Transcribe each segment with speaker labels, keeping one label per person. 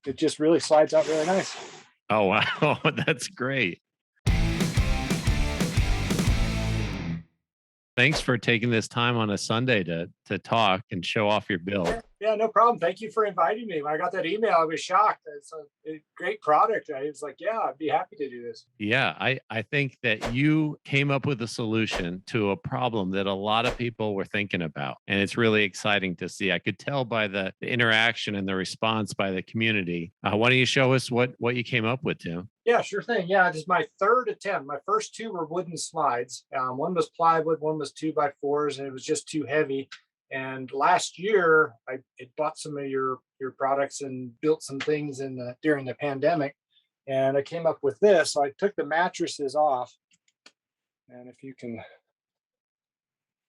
Speaker 1: it just really slides out really nice.
Speaker 2: Oh, wow. That's great. Thanks for taking this time on a Sunday to talk and show off your build.
Speaker 1: Yeah, no problem. Thank you for inviting me. When I got that email, I was shocked. It's a great product. I was like, yeah, I'd be happy to do this.
Speaker 2: Yeah, I think that you came up with a solution to a problem that a lot of people were thinking about. And it's really exciting to see. I could tell by the interaction and the response by the community. Why don't you show us what you came up with, Tim?
Speaker 1: Yeah, sure thing. Yeah, this is my third attempt. My first two were wooden slides. One was plywood, one was 2x4s, and it was just too heavy. And last year, I had bought some of your products and built some things during the pandemic. And I came up with this. So I took the mattresses off, and if you can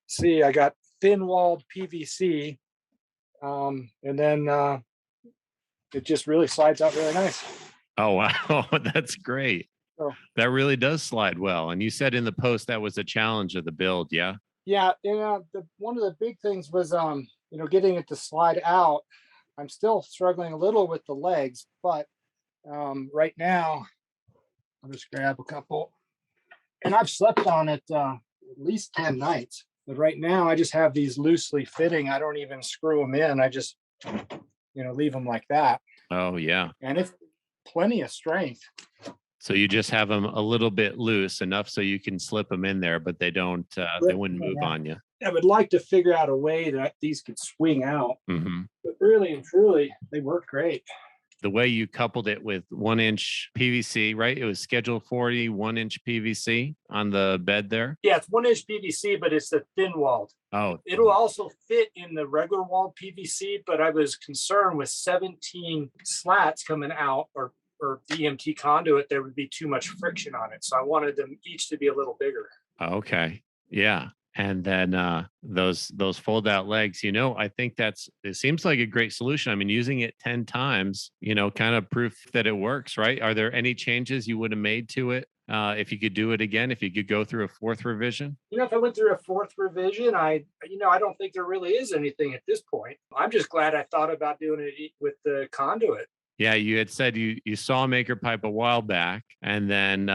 Speaker 1: see, I got thin-walled PVC, and then it just really slides out really nice.
Speaker 2: Oh, wow. That's great.
Speaker 1: So,
Speaker 2: That really does slide well. And you said in the post that was a challenge of the build, yeah?
Speaker 1: yeah, and one of the big things was getting it to slide out. I'm still struggling a little with the legs, but right now I'll just grab a couple, and I've slept on it at least 10 nights. But right now I just have these loosely fitting. I don't even screw them in. I just leave them like that,
Speaker 2: Oh, yeah.
Speaker 1: and it's plenty of strength.
Speaker 2: So you just have them a little bit loose enough so you can slip them in there, but they don't, they wouldn't move on you.
Speaker 1: I would like to figure out a way that these could swing out,
Speaker 2: Hmm.
Speaker 1: but really and truly, they work great.
Speaker 2: The way you coupled it with 1-inch PVC, right? It was Schedule 40 1-inch PVC on the bed there.
Speaker 1: Yeah, it's 1-inch PVC, but it's the thin walled.
Speaker 2: Oh,
Speaker 1: It'll also fit in the regular walled PVC, but I was concerned with 17 slats coming out or the EMT conduit, there would be too much friction on it. So I wanted them each to be a little bigger.
Speaker 2: okay. Yeah. And then those fold out legs, I think it seems like a great solution. I mean, using it 10 times, kind of proof that it works, right? Are there any changes you would have made to it if you could do it again, if you could go through a fourth revision?
Speaker 1: If I went through a fourth revision, I don't think there really is anything at this point. I'm just glad I thought about doing it with the conduit.
Speaker 2: Yeah, you had said you saw Maker Pipe a while back, and then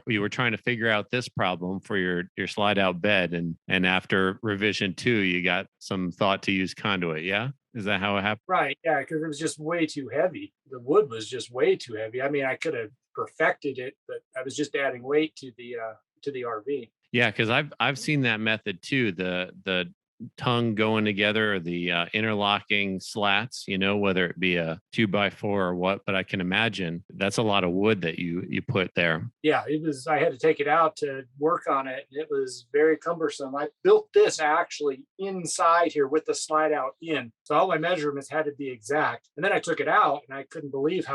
Speaker 2: you were trying to figure out this problem for your slide out bed, and after revision 2, you got some thought to use conduit. Yeah, is that how it happened?
Speaker 1: Right. Yeah, because it was just way too heavy. The wood was just way too heavy. I mean, I could have perfected it, but I was just adding weight to the RV.
Speaker 2: Yeah, because I've seen that method too. The tongue going together or the interlocking slats, whether it be a 2x4 or what, but I can imagine that's a lot of wood that you put there.
Speaker 1: Yeah, I had to take it out to work on it. It was very cumbersome. I built this actually inside here with the slide out in. So all my measurements had to be exact. And then I took it out and I couldn't believe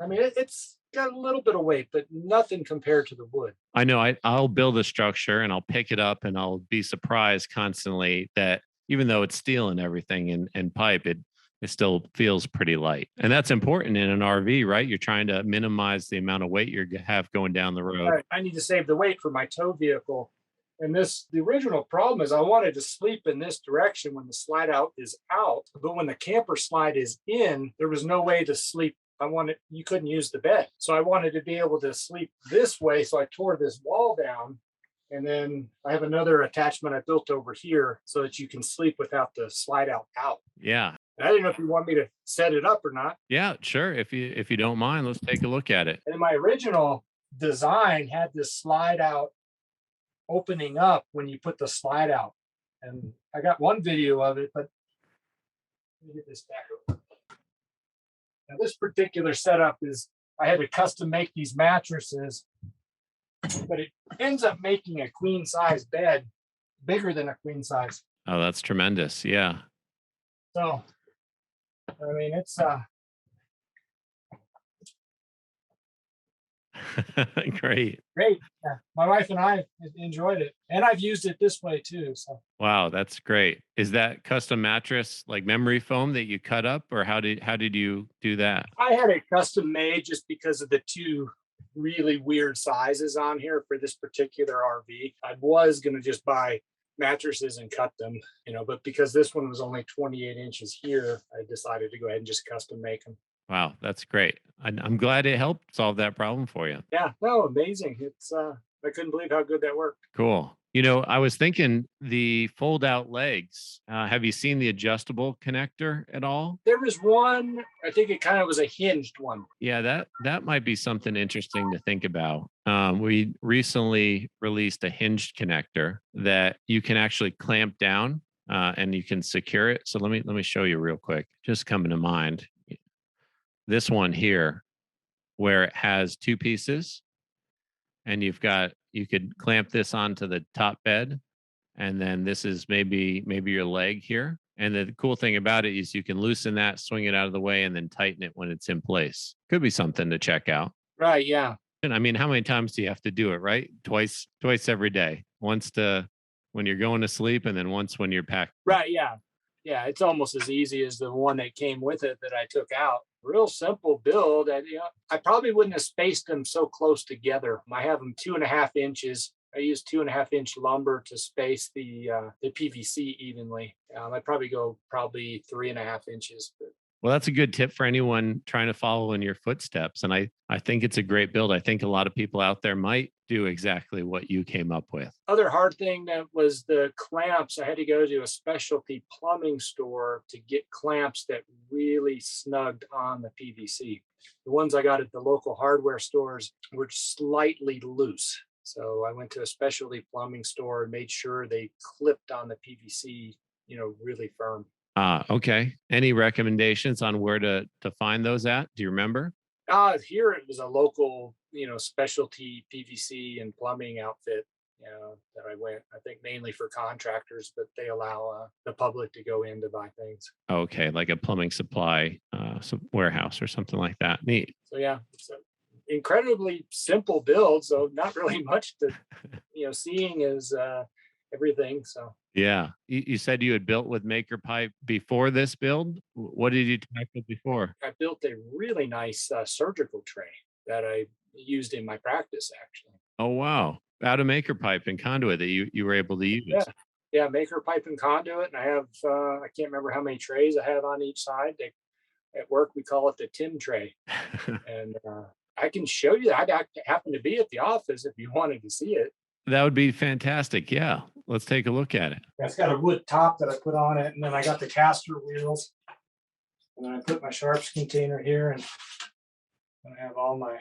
Speaker 1: it's got a little bit of weight, but nothing compared to the wood.
Speaker 2: I know I'll build a structure and I'll pick it up and I'll be surprised constantly that even though it's steel and everything and pipe, it still feels pretty light. And that's important in an RV, right? You're trying to minimize the amount of weight you have going down the road.
Speaker 1: Right. I need to save the weight for my tow vehicle. And the original problem is I wanted to sleep in this direction when the slide out is out, but when the camper slide is in, there was no way to sleep. You couldn't use the bed. So I wanted to be able to sleep this way. So I tore this wall down, and then I have another attachment I built over here so that you can sleep without the slide out.
Speaker 2: Yeah.
Speaker 1: And I didn't know if you want me to set it up or not.
Speaker 2: Yeah, sure. If you don't mind, let's take a look at it.
Speaker 1: And my original design had this slide out opening up when you put the slide out. And I got one video of it, but let me get this back over. Now, this particular setup I had to custom make these mattresses, but it ends up making a queen size bed bigger than a queen size.
Speaker 2: Oh, that's tremendous. Yeah.
Speaker 1: So, I mean, it's
Speaker 2: great.
Speaker 1: Great. Yeah. My wife and I enjoyed it, and I've used it this way too. So,
Speaker 2: wow, that's great. Is that custom mattress like memory foam that you cut up, or how did you do that?
Speaker 1: I had it custom made just because of the two really weird sizes on here for this particular RV. I was going to just buy mattresses and cut them, but because this one was only 28 inches here, I decided to go ahead and just custom make them.
Speaker 2: Wow, that's great. I'm glad it helped solve that problem for you.
Speaker 1: Yeah, no, amazing. I couldn't believe how good that worked.
Speaker 2: Cool. I was thinking the fold out legs. Have you seen the adjustable connector at all?
Speaker 1: There was one, I think it kind of was a hinged one.
Speaker 2: Yeah, that might be something interesting to think about. We recently released a hinged connector that you can actually clamp down and you can secure it. So let me show you real quick. Just coming to mind, this one here, where it has two pieces, and you could clamp this onto the top bed, and then this is maybe your leg here. And the cool thing about it is you can loosen that, swing it out of the way, and then tighten it when it's in place. Could be something to check out.
Speaker 1: Right, yeah.
Speaker 2: And I mean, how many times do you have to do it, right? Twice every day. Once to when you're going to sleep, and then once when you're packed.
Speaker 1: Right, yeah. Yeah, it's almost as easy as the one that came with it that I took out. Real simple build. I probably wouldn't have spaced them so close together. I have them 2.5 inches. I use 2.5 inch lumber to space the PVC evenly. I'd probably go 3.5 inches. But
Speaker 2: Well, that's a good tip for anyone trying to follow in your footsteps. And I think it's a great build. I think a lot of people out there might do exactly what you came up with.
Speaker 1: other hard thing that was the clamps. I had to go to a specialty plumbing store to get clamps that really snugged on the PVC. The ones I got at the local hardware stores were slightly loose. So I went to a specialty plumbing store and made sure they clipped on the PVC, really firm.
Speaker 2: Okay. Any recommendations on where to find those at? Do you remember?
Speaker 1: Here it was a local, specialty PVC and plumbing outfit, that I went. I think mainly for contractors, but they allow the public to go in to buy things.
Speaker 2: Okay, like a plumbing supply warehouse or something like that. Neat.
Speaker 1: So yeah, it's an incredibly simple build. So not really much to, seeing is everything. So
Speaker 2: Yeah. You said you had built with Maker Pipe before this build. What did you tackle before?
Speaker 1: I built a really nice surgical tray that I used in my practice actually.
Speaker 2: Oh wow. Out of Maker Pipe and conduit that you were able to
Speaker 1: Yeah.
Speaker 2: use.
Speaker 1: Yeah, maker pipe and conduit, and I have I can't remember how many trays I have on each side. At work, we call it the Tim tray, and I can show you that. Happen to be at the office if you wanted to see it.
Speaker 2: That would be fantastic. Yeah. Let's take a look at it.
Speaker 1: Yeah, it's got a wood top that I put on it, and then I got the caster wheels, and then I put my sharps container here, and I have all my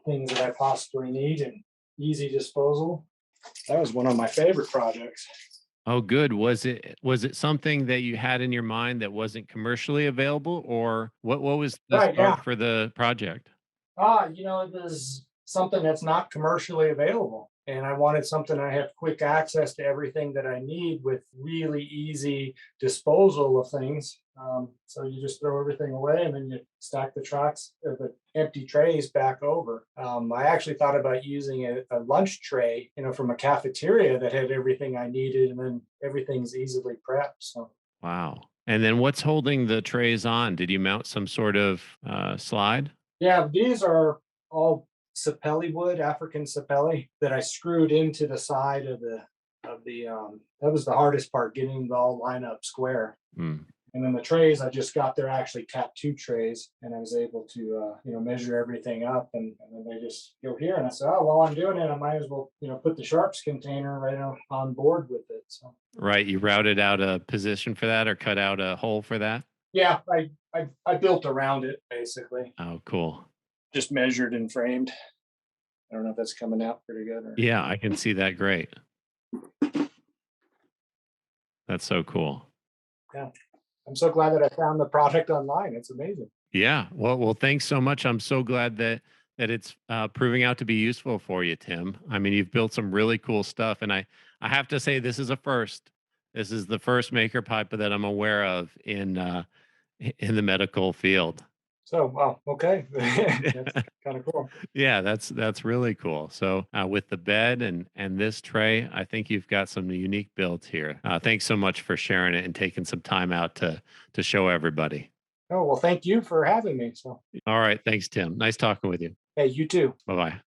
Speaker 1: things that I possibly need and easy disposal. That was one of my favorite projects.
Speaker 2: Oh, good. Was it something that you had in your mind that wasn't commercially available, or what was the
Speaker 1: Right, yeah.
Speaker 2: spark for the project?
Speaker 1: It was something that's not commercially available. And I wanted something I have quick access to everything that I need with really easy disposal of things. So you just throw everything away and then you stack the trucks or the empty trays back over. I actually thought about using a lunch tray, from a cafeteria that had everything I needed and then everything's easily prepped. So
Speaker 2: Wow. And then what's holding the trays on? Did you mount some sort of slide?
Speaker 1: yeah, these are all sapelli wood, African sapelli, that I screwed into the side of the that was the hardest part, getting them all line up square.
Speaker 2: Hmm.
Speaker 1: And then the trays I just got, they're actually cat two trays, and I was able to measure everything up, and then they just go here. And I said, oh, while I'm doing it, I might as well put the sharps container right on board with it. So
Speaker 2: Right. You routed out a position for that or cut out a hole for that?
Speaker 1: yeah, I built around it basically,
Speaker 2: Oh, cool.
Speaker 1: just measured and framed. I don't know if that's coming out pretty good or.
Speaker 2: Yeah, I can see that great. That's so cool.
Speaker 1: Yeah. I'm so glad that I found the product online. It's amazing.
Speaker 2: Yeah. Well, thanks so much. I'm so glad that it's proving out to be useful for you, Tim. I mean, you've built some really cool stuff, and I have to say this is a first. This is the first maker pipe that I'm aware of in the medical field.
Speaker 1: So, wow, okay. That's kind of cool.
Speaker 2: Yeah, that's really cool. So with the bed and this tray, I think you've got some unique builds here. Thanks so much for sharing it and taking some time out to show everybody.
Speaker 1: Oh, well, thank you for having me. So,
Speaker 2: All right, thanks, Tim. Nice talking with you.
Speaker 1: hey, you too.
Speaker 2: Bye bye.